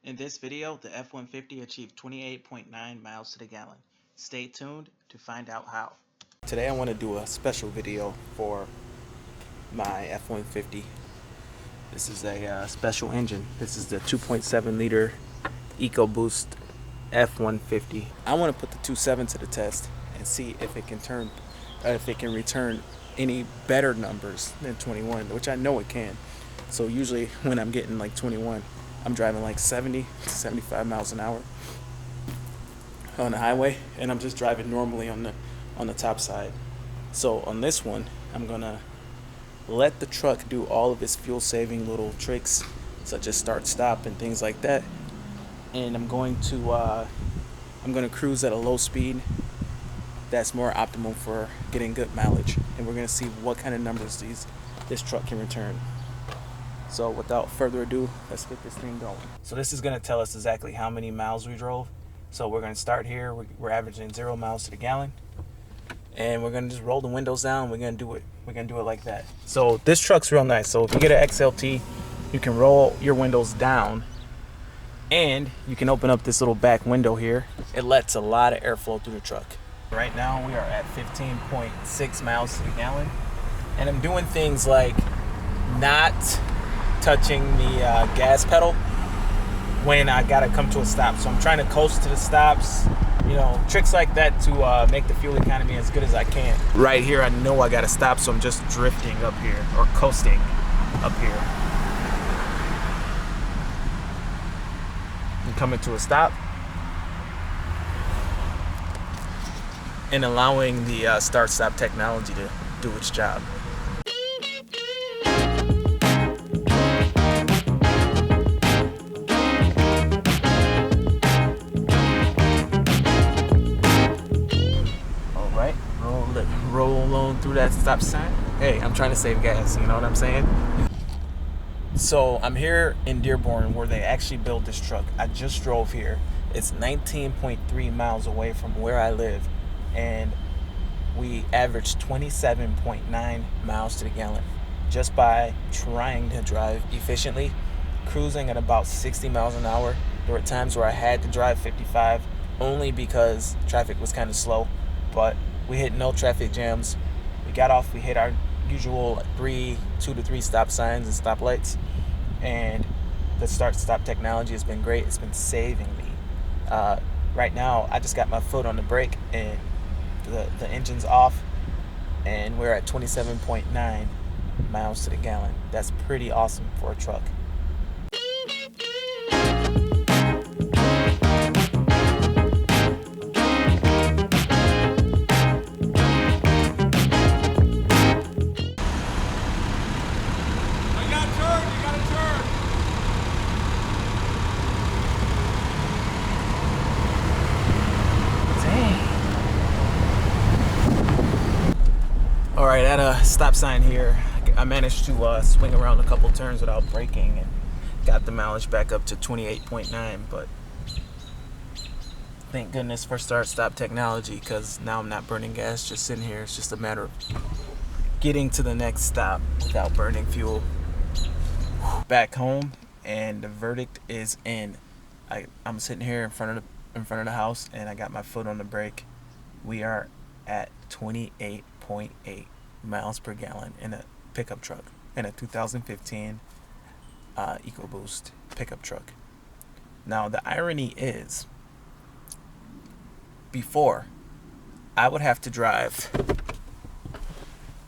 In this video, the F-150 achieved 28.9 miles to the gallon. Stay tuned to find out how. Today I want to do a special video for my F-150. This is a special engine. This is the 2.7 liter ecoboost F-150. I want to put the 2.7 to the test and see if it can return any better numbers than 21, which I know it can. So usually when I'm getting like 21, I'm driving like 70 to 75 miles an hour on the highway, and I'm just driving normally on the top side. So on this one, I'm gonna let the truck do all of its fuel saving little tricks, such as start stop and things like that, and I'm going to cruise at a low speed that's more optimal for getting good mileage, and we're gonna see what kind of numbers this truck can return. So without further ado, let's get this thing going. So this is going to tell us exactly how many miles we drove. So we're going to start here. We're averaging 0 miles to the gallon. And we're going to just roll the windows down. We're going to do it. We're going to do it like that. So this truck's real nice. So if you get an XLT, you can roll your windows down. And you can open up this little back window here. It lets a lot of airflow through the truck. Right now we are at 15.6 miles to the gallon. And I'm doing things like not touching the gas pedal when I gotta come to a stop. So I'm trying to coast to the stops, tricks like that to make the fuel economy as good as I can. Right here, I know I gotta stop, so I'm just drifting up here, or coasting up here. And coming to a stop, and allowing the start-stop technology to do its job. Roll on through that stop sign. Hey, I'm trying to save gas, you know what I'm saying? So I'm here in Dearborn where they actually built this truck. I just drove here. It's 19.3 miles away from where I live, and we averaged 27.9 miles to the gallon just by trying to drive efficiently, cruising at about 60 miles an hour. There were times where I had to drive 55 only because traffic was kind of slow, but we hit no traffic jams. We got off, we hit our usual 2 to 3 stop signs and stoplights, and the start-stop technology has been great. It's been saving me. Right now, I just got my foot on the brake, and the engine's off, and we're at 27.9 miles to the gallon. That's pretty awesome for a truck. All right, at a stop sign here, I managed to swing around a couple turns without braking and got the mileage back up to 28.9, but thank goodness for start-stop technology, because now I'm not burning gas just sitting here. It's just a matter of getting to the next stop without burning fuel. Back home, and the verdict is in. I'm sitting here in front of the house, and I got my foot on the brake. We are at 28.8 miles per gallon in a pickup truck, in a 2015 EcoBoost pickup truck. Now the irony is, before I would have to drive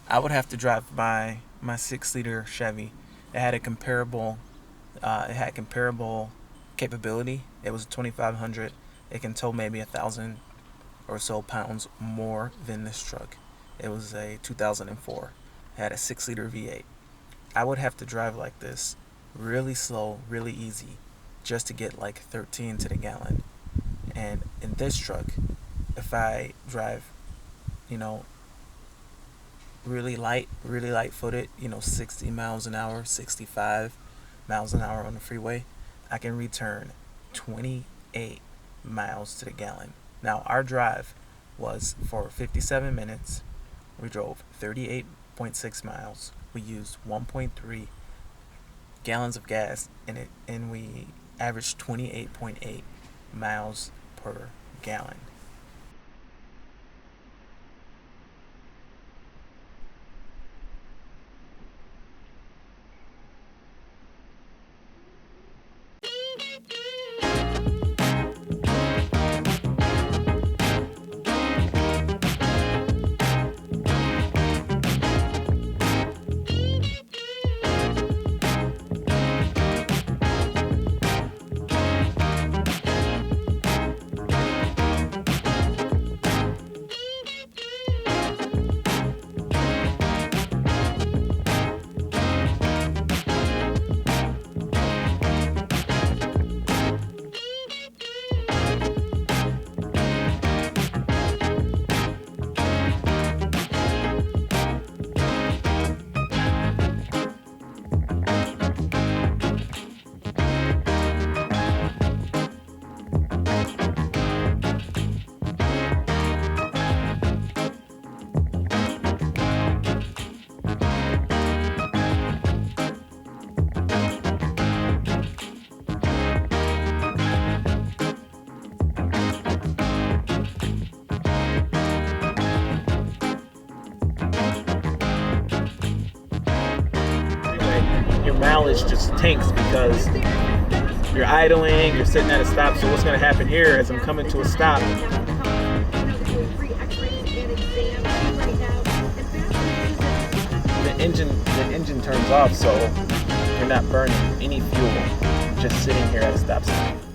my 6-liter Chevy. It had comparable capability. It was a 2500. It can tow maybe 1,000 or so pounds more than this truck. It was a 2004. It had a 6-liter V8. I would have to drive like this, really slow, really easy, just to get like 13 to the gallon. And in this truck, if I drive, really light-footed, 60 miles an hour, 65 miles an hour on the freeway, I can return 28 miles to the gallon. Now, our drive was for 57 minutes. We drove 38.6 miles. We used 1.3 gallons of gas in it, and we averaged 28.8 miles per gallon. Your mileage just tanks because you're idling, you're sitting at a stop. So what's going to happen here is I'm coming to a stop, the engine turns off, so you're not burning any fuel just sitting here at a stop sign.